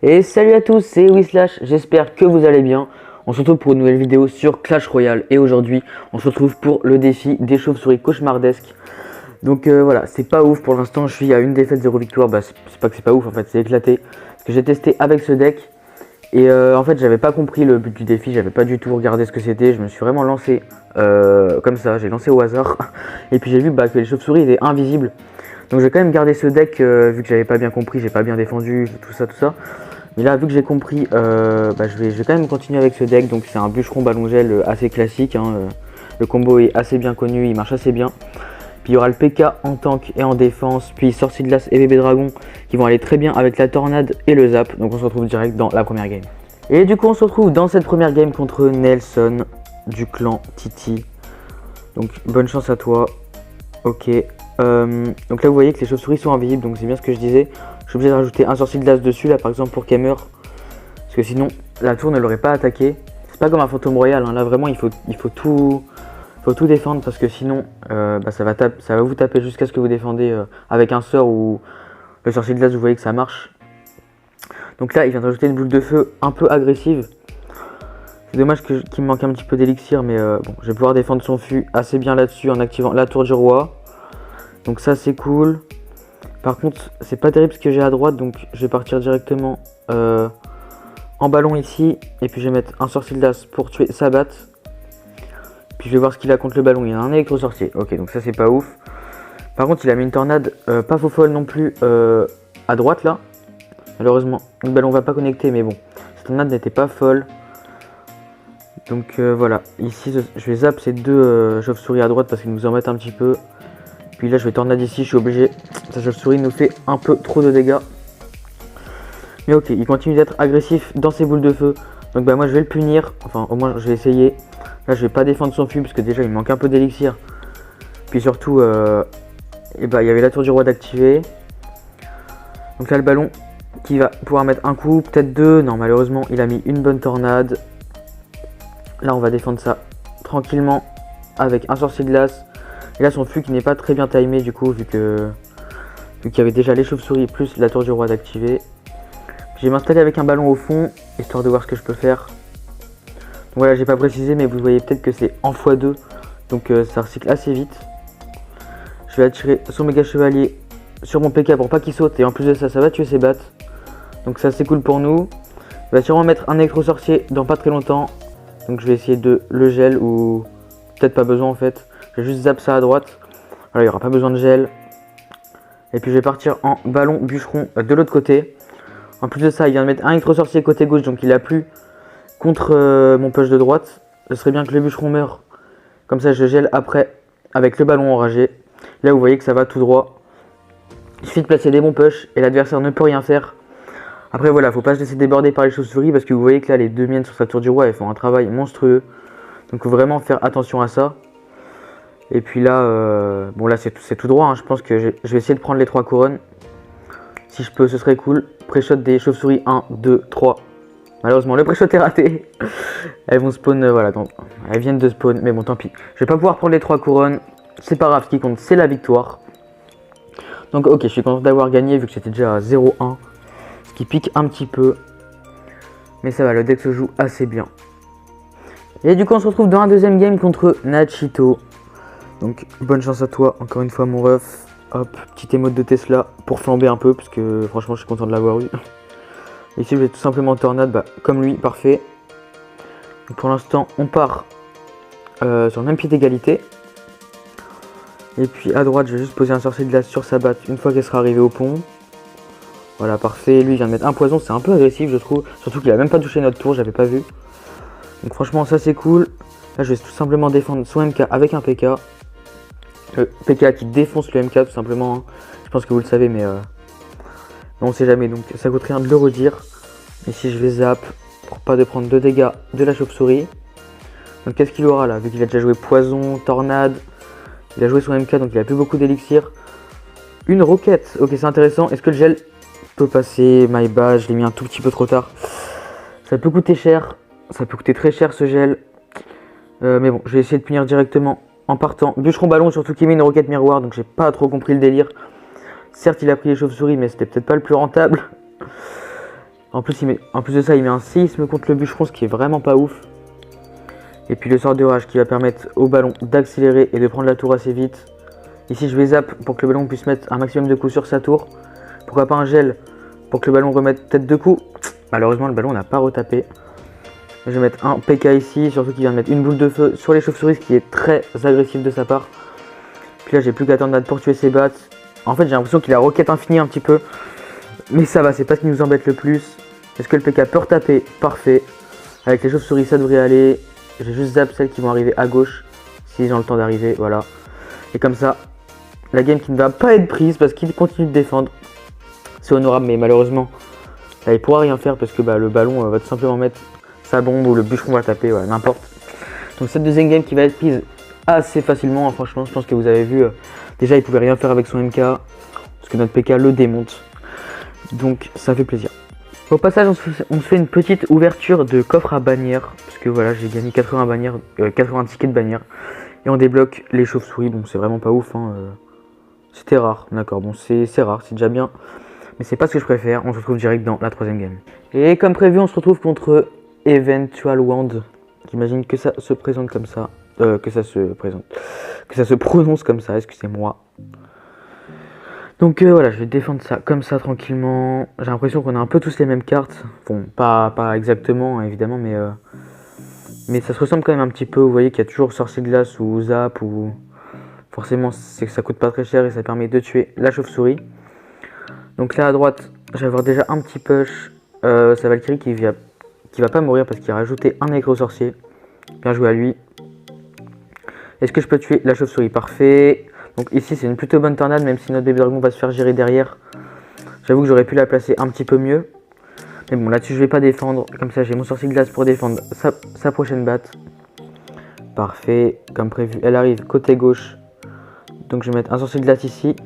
Et salut à tous, c'est Wislash, j'espère que vous allez bien. On se retrouve pour une nouvelle vidéo sur Clash Royale et aujourd'hui on se retrouve pour le défi des chauves-souris cauchemardesques. Donc voilà, c'est pas ouf pour l'instant, je suis à une défaite, 0 victoire, c'est pas que c'est pas ouf en fait, c'est éclaté. Parce que j'ai testé avec ce deck et en fait j'avais pas compris le but du défi, j'avais pas du tout regardé ce que c'était, je me suis vraiment lancé comme ça, j'ai lancé au hasard. Et puis j'ai vu que les chauves-souris étaient invisibles. Donc je vais quand même garder ce deck vu que j'avais pas bien compris, j'ai pas bien défendu, tout ça. Mais là vu que j'ai compris, je vais quand même continuer avec ce deck. Donc c'est un bûcheron ballon gel assez classique, hein. Le combo est assez bien connu, il marche assez bien. Puis il y aura le PK en tank et en défense, puis sorcier de glace et bébé dragon qui vont aller très bien avec la tornade et le zap. Donc on se retrouve direct dans la première game. Et du coup on se retrouve dans cette première game contre Nelson du clan Titi. Donc bonne chance à toi. Ok. Donc là vous voyez que les chauves-souris sont invisibles, donc c'est bien ce que je disais. Je suis obligé de rajouter un sorcier de glace dessus là par exemple pour qu'elle meure. Parce que sinon la tour ne l'aurait pas attaqué. C'est pas comme un fantôme royal, hein. Là vraiment il faut tout défendre parce que sinon ça va vous taper jusqu'à ce que vous défendez avec un sort ou le sorcier de glace, vous voyez que ça marche. Donc là il vient de rajouter une boule de feu un peu agressive. C'est dommage qu'il me manque un petit peu d'élixir, mais bon, je vais pouvoir défendre son fût assez bien là-dessus en activant la tour du roi. Donc ça c'est cool. Par contre c'est pas terrible ce que j'ai à droite, donc je vais partir directement en ballon ici. Et puis je vais mettre un sorcier de glace pour tuer Sabat. Puis je vais voir ce qu'il a contre le ballon, il y a un électro sorcier. Ok, donc ça c'est pas ouf. Par contre il a mis une tornade pas faux folle non plus à droite là. Malheureusement le ballon va pas connecter, mais bon, cette tornade n'était pas folle. Donc voilà, ici je vais zap ces deux chauves-souris à droite parce qu'ils nous embêtent un petit peu. Puis là je vais tornade ici, je suis obligé. Sa chauve-souris nous fait un peu trop de dégâts. Mais ok, il continue d'être agressif dans ses boules de feu. Donc moi je vais le punir, enfin au moins je vais essayer. Là je vais pas défendre son fût parce que déjà il me manque un peu d'élixir. Puis surtout, il y avait la tour du roi d'activer. Donc là le ballon qui va pouvoir mettre un coup, peut-être deux. Non, malheureusement il a mis une bonne tornade. Là on va défendre ça tranquillement avec un sorcier de glace. Et là son fût qui n'est pas très bien timé du coup vu qu'il y avait déjà les chauves-souris plus la tour du roi d'activer. Je vais m'installer avec un ballon au fond histoire de voir ce que je peux faire. Donc voilà, j'ai pas précisé mais vous voyez peut-être que c'est en x2. Donc ça recycle assez vite. Je vais attirer son méga chevalier sur mon PK pour pas qu'il saute. Et en plus de ça, ça va tuer ses battes. Donc ça c'est cool pour nous. Il va sûrement mettre un électro sorcier dans pas très longtemps. Donc je vais essayer de le gel ou peut-être pas besoin en fait. Je vais juste zap ça à droite. Voilà, il n'y aura pas besoin de gel. Et puis je vais partir en ballon bûcheron de l'autre côté. En plus de ça, il vient de mettre un électro sorcier côté gauche, donc il a plus contre mon push de droite. Ce serait bien que le bûcheron meure. Comme ça je gèle après avec le ballon enragé. Là vous voyez que ça va tout droit. Il suffit de placer des bons push et l'adversaire ne peut rien faire. Après voilà, faut pas se laisser déborder par les chauves-souris parce que vous voyez que là les deux miennes sur sa tour du roi elles font un travail monstrueux. Donc faut vraiment faire attention à ça. Et puis là, bon là c'est tout droit, hein. Je pense que je vais essayer de prendre les 3 couronnes. Si je peux, ce serait cool. Pré-shot des chauves-souris, 1, 2, 3. Malheureusement le pré-shot est raté. Elles vont spawn, voilà, donc, elles viennent de spawn, mais bon tant pis. Je vais pas pouvoir prendre les 3 couronnes. C'est pas grave, ce qui compte c'est la victoire. Donc ok, je suis content d'avoir gagné vu que c'était déjà à 0-1. Ce qui pique un petit peu. Mais ça va, le deck se joue assez bien. Et du coup on se retrouve dans un deuxième game contre Nachito. Donc bonne chance à toi, encore une fois mon ref. Hop, petite émote de Tesla pour flamber un peu, parce que franchement je suis content de l'avoir eu. Ici je vais tout simplement tornade, comme lui, parfait. Donc, pour l'instant on part sur le même pied d'égalité. Et puis à droite je vais juste poser un sorcier de glace sur sa batte une fois qu'elle sera arrivée au pont. Voilà, parfait, lui il vient de mettre un poison, c'est un peu agressif je trouve. Surtout qu'il a même pas touché notre tour, j'avais pas vu. Donc franchement ça c'est cool. Là je vais tout simplement défendre son MK avec un PK. Le PK qui défonce le MK tout simplement, hein. Je pense que vous le savez mais on sait jamais, donc ça coûte rien de le redire. Ici je vais zap pour pas de prendre de dégâts de la chauve-souris. Donc qu'est-ce qu'il aura là, vu qu'il a déjà joué poison, tornade. Il a joué son MK donc il a plus beaucoup d'élixir. Une roquette, ok c'est intéressant. Est-ce que le gel peut passer? My bad, je l'ai mis un tout petit peu trop tard. Ça peut coûter cher, ça peut coûter très cher ce gel. Mais bon, je vais essayer de punir directement en partant. Bûcheron ballon, surtout qu'il met une roquette miroir, donc j'ai pas trop compris le délire. Certes, il a pris les chauves-souris, mais c'était peut-être pas le plus rentable. En plus de ça, il met un séisme contre le bûcheron, ce qui est vraiment pas ouf. Et puis le sort d'orage qui va permettre au ballon d'accélérer et de prendre la tour assez vite. Ici, je vais zap pour que le ballon puisse mettre un maximum de coups sur sa tour. Pourquoi pas un gel pour que le ballon remette peut-être 2 coups. Malheureusement, le ballon n'a pas retapé. Je vais mettre un PK ici, surtout qu'il vient de mettre une boule de feu sur les chauves-souris, ce qui est très agressif de sa part. Puis là, j'ai plus qu'à attendre pour tuer ses bats. En fait, j'ai l'impression qu'il a roquette infinie un petit peu. Mais ça va, c'est pas ce qui nous embête le plus. Est-ce que le PK peut retaper? Parfait. Avec les chauves-souris, ça devrait aller. J'ai juste zap celles qui vont arriver à gauche. S'ils ont le temps d'arriver, voilà. Et comme ça, la game qui ne va pas être prise parce qu'il continue de défendre. C'est honorable, mais malheureusement, là, il pourra rien faire parce que le ballon va tout simplement mettre sa bombe ou le bûcheron va taper, voilà, n'importe. Donc cette deuxième game qui va être prise assez facilement, hein, franchement, je pense que vous avez vu. Déjà, il pouvait rien faire avec son MK parce que notre PK le démonte. Donc ça fait plaisir. Au passage, on se fait une petite ouverture de coffre à bannière parce que voilà, j'ai gagné 80 bannières, 80 tickets de bannière et on débloque les chauves-souris. Bon, c'est vraiment pas ouf, hein, c'était rare, d'accord. Bon, c'est rare, c'est déjà bien, mais c'est pas ce que je préfère. On se retrouve direct dans la troisième game. Et comme prévu, on se retrouve contre Eventual Wand. J'imagine que ça se présente comme ça, que ça se prononce comme ça. Excusez-moi. Donc voilà, je vais défendre ça comme ça tranquillement. J'ai l'impression qu'on a un peu tous les mêmes cartes. Bon, pas exactement, hein, évidemment, mais ça se ressemble quand même un petit peu. Vous voyez qu'il y a toujours sorcier de glace ou zap ou forcément c'est que ça coûte pas très cher et ça permet de tuer la chauve-souris. Donc là à droite, je vais avoir déjà un petit push. Sa Valkyrie qui va pas mourir parce qu'il a rajouté un électro-sorcier. Bien joué à lui. Est-ce que je peux tuer la chauve-souris? Parfait. Donc ici c'est une plutôt bonne tornade, même si notre bébé dragon va se faire gérer derrière. J'avoue que j'aurais pu la placer un petit peu mieux. Mais bon, là-dessus je vais pas défendre. Comme ça j'ai mon sorcier de glace pour défendre sa prochaine batte. Parfait, comme prévu. Elle arrive côté gauche. Donc je vais mettre un sorcier de glace ici.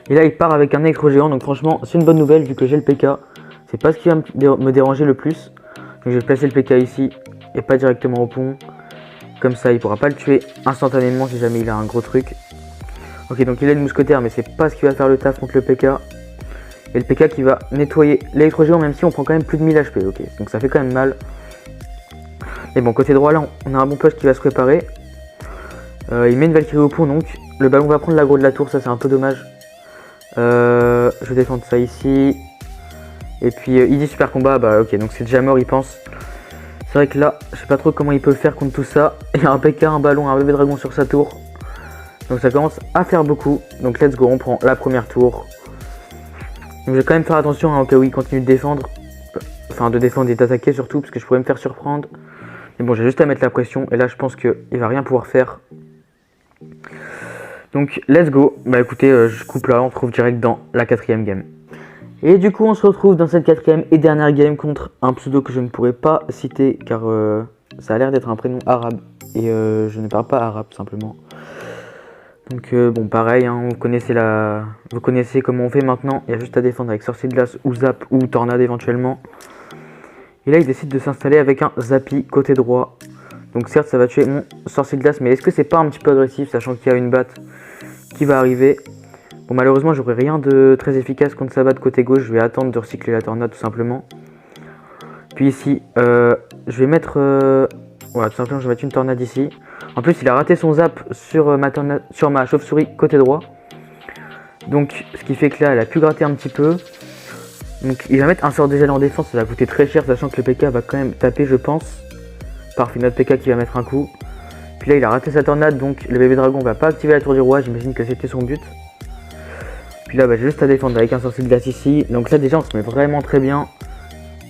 Et là il part avec un électro géant. Donc franchement c'est une bonne nouvelle vu que j'ai le PK. C'est pas ce qui va me déranger le plus. Donc je vais placer le PK ici et pas directement au pont. Comme ça il pourra pas le tuer instantanément si jamais il a un gros truc. Ok, donc il a le mousquetaire, mais c'est pas ce qui va faire le taf contre le PK. Et le PK qui va nettoyer l'électro-géant, même si on prend quand même plus de 1000 HP. Ok, donc ça fait quand même mal. Et bon, côté droit, là, on a un bon push qui va se préparer. Il met une Valkyrie au pont, donc le ballon va prendre l'aggro de la tour, ça c'est un peu dommage. Je vais défendre ça ici. Et puis il dit super combat, bah ok, donc c'est déjà mort, il pense. C'est vrai que là, je sais pas trop comment il peut faire contre tout ça. Il y a un PK, un ballon, un bébé dragon sur sa tour. Donc ça commence à faire beaucoup. Donc let's go, on prend la première tour. Donc je vais quand même faire attention hein, au cas où il continue de défendre. Enfin de défendre et d'attaquer surtout parce que je pourrais me faire surprendre. Mais bon, j'ai juste à mettre la pression et là je pense qu'il va rien pouvoir faire. Donc let's go. Bah écoutez, je coupe là, on se retrouve direct dans la quatrième game. Et du coup on se retrouve dans cette quatrième et dernière game contre un pseudo que je ne pourrais pas citer car ça a l'air d'être un prénom arabe. Et je ne parle pas arabe simplement. Donc bon pareil, hein, vous connaissez comment on fait maintenant. Il y a juste à défendre avec sorcier de glace ou zap ou tornade éventuellement. Et là il décide de s'installer avec un zappy côté droit. Donc certes ça va tuer mon sorcier de glace, mais est-ce que c'est pas un petit peu agressif sachant qu'il y a une batte qui va arriver. Bon malheureusement j'aurai rien de très efficace contre sa batte côté gauche. Je vais attendre de recycler la tornade tout simplement. Puis ici je vais mettre voilà, tout simplement je vais mettre une tornade ici. En plus il a raté son zap sur ma chauve-souris côté droit. Donc ce qui fait que là elle a pu gratter un petit peu. Donc il va mettre un sort de gel en défense, ça va coûter très cher sachant que le PK va quand même taper je pense. Parfait, notre PK qui va mettre un coup. Puis là il a raté sa tornade, donc le bébé dragon va pas activer la tour du roi, j'imagine que c'était son but. Puis là bah, j'ai juste à défendre avec un sorcier de glace ici. Donc là déjà on se met vraiment très bien.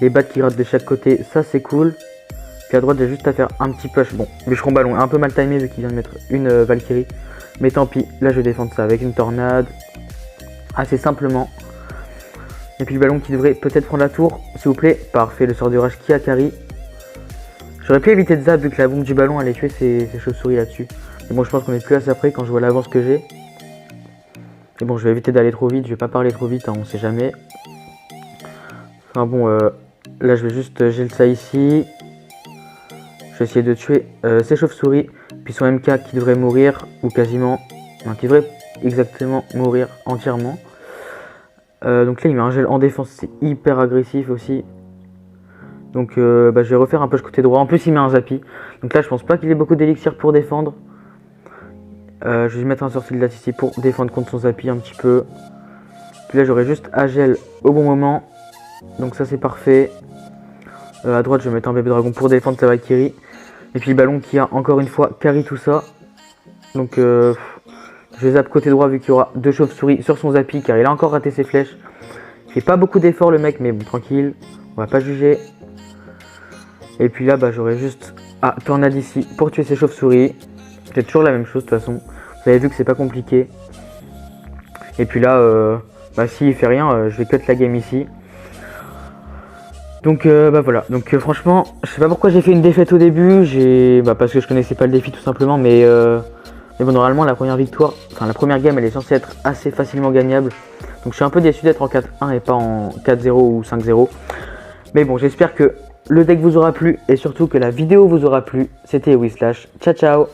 Les battes qui grattent de chaque côté, ça c'est cool. Puis à droite j'ai juste à faire un petit push. Bon, bûcheron ballon un peu mal timé vu qu'il vient de mettre une Valkyrie. Mais tant pis, là je vais défendre ça avec une tornade. Assez simplement. Et puis le ballon qui devrait peut-être prendre la tour, s'il vous plaît. Parfait, le sort de rage qui a carry. J'aurais pu éviter de zap vu que la bombe du ballon allait tuer ses chauves-souris là-dessus. Mais bon, je pense qu'on est plus assez après quand je vois l'avance que j'ai. Et bon, je vais éviter d'aller trop vite, je vais pas parler trop vite, hein, on sait jamais. Enfin bon, là je vais juste gel ça ici. Je vais essayer de tuer ces chauves-souris. Puis son MK qui devrait mourir, ou quasiment, enfin, qui devrait exactement mourir entièrement. Donc là il met un gel en défense, c'est hyper agressif aussi. Donc je vais refaire un push côté droit. En plus il met un Zappy. Donc là je pense pas qu'il ait beaucoup d'élixir pour défendre. Je vais mettre un sortie de glace ici pour défendre contre son Zappy un petit peu. Puis là j'aurai juste Agel au bon moment. Donc ça c'est parfait. À droite je vais mettre un bébé dragon pour défendre sa Valkyrie. Et puis le ballon qui a encore une fois carry tout ça. Donc je vais zap côté droit vu qu'il y aura 2 chauves-souris sur son Zappy car il a encore raté ses flèches. Il fait pas beaucoup d'efforts le mec mais bon tranquille. On va pas juger. Et puis là j'aurai juste Tornade ici pour tuer ses chauves-souris. C'est toujours la même chose de toute façon. Vous avez vu que c'est pas compliqué. Et puis là s'il fait rien je vais cut la game ici. Donc voilà, donc franchement, je sais pas pourquoi j'ai fait une défaite au début, parce que je connaissais pas le défi tout simplement, mais bon normalement la première victoire, enfin la première game elle est censée être assez facilement gagnable. Donc je suis un peu déçu d'être en 4-1 et pas en 4-0 ou 5-0. Mais bon, j'espère que le deck vous aura plu et surtout que la vidéo vous aura plu. C'était Whislash, ciao ciao.